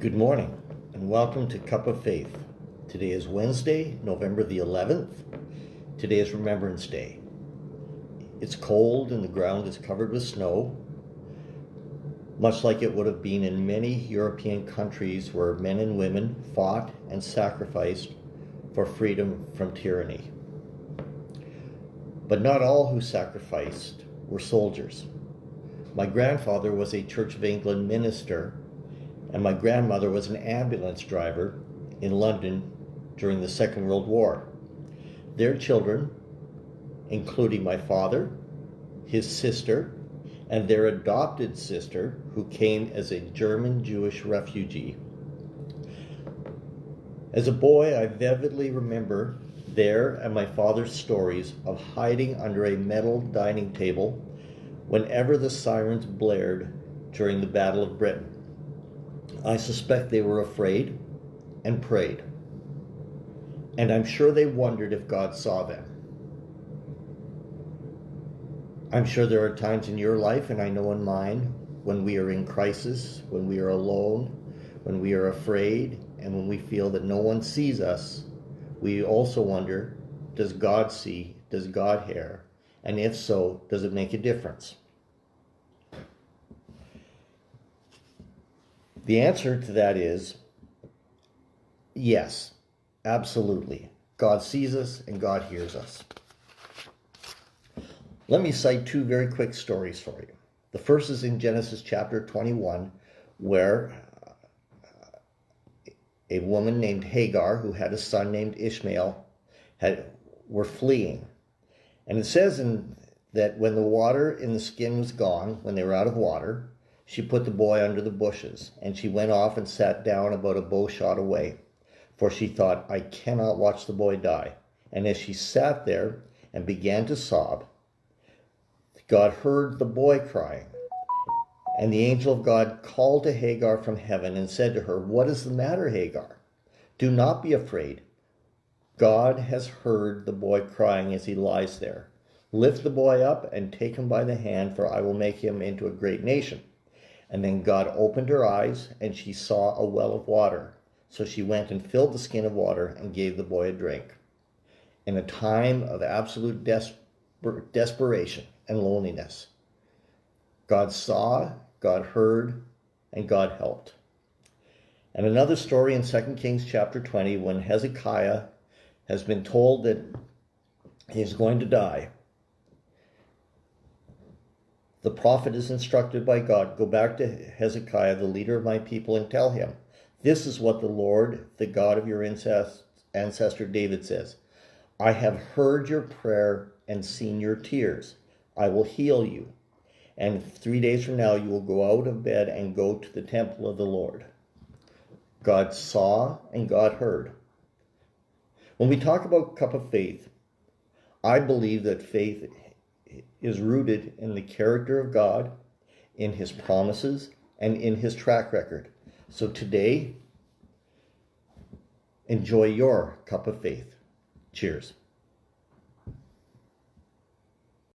Good morning and welcome to Cup of Faith. Today is Wednesday, November the 11th. Today is Remembrance Day. It's cold and the ground is covered with snow, much like it would have been in many European countries where men and women fought and sacrificed for freedom from tyranny. But not all who sacrificed were soldiers. My grandfather was a Church of England minister, and my grandmother was an ambulance driver in London during the Second World War. Their children, including my father, his sister, and their adopted sister, who came as a German Jewish refugee. As a boy, I vividly remember their and my father's stories of hiding under a metal dining table whenever the sirens blared during the Battle of Britain. I suspect they were afraid and prayed, and I'm sure they wondered if God saw them. I'm sure there are times in your life, and I know in mine, when we are in crisis, when we are alone, when we are afraid, and when we feel that no one sees us, we also wonder, does God see? Does God hear? And if so, does it make a difference? The answer to that is yes, absolutely. God sees us and God hears us. Let me cite two very quick stories for you. The first is in Genesis chapter 21, where a woman named Hagar, who had a son named Ishmael, were fleeing. And it says that when the water in the skin was gone, when they were out of water, she put the boy under the bushes, and she went off and sat down about a bow shot away, for she thought, I cannot watch the boy die. And as she sat there and began to sob, God heard the boy crying. And the angel of God called to Hagar from heaven and said to her, What is the matter, Hagar? Do not be afraid. God has heard the boy crying as he lies there. Lift the boy up and take him by the hand, for I will make him into a great nation. And then God opened her eyes, and she saw a well of water. So she went and filled the skin of water and gave the boy a drink. In a time of absolute desperation and loneliness, God saw, God heard, and God helped. And another story in 2 Kings chapter 20, when Hezekiah has been told that he's going to die, the prophet is instructed by God, go back to Hezekiah, the leader of my people, and tell him, this is what the Lord, the God of your ancestor David says. I have heard your prayer and seen your tears. I will heal you. And 3 days from now, you will go out of bed and go to the temple of the Lord. God saw and God heard. When we talk about cup of faith, I believe that faith is rooted in the character of God, in his promises, and in his track record. So today, enjoy your cup of faith. Cheers.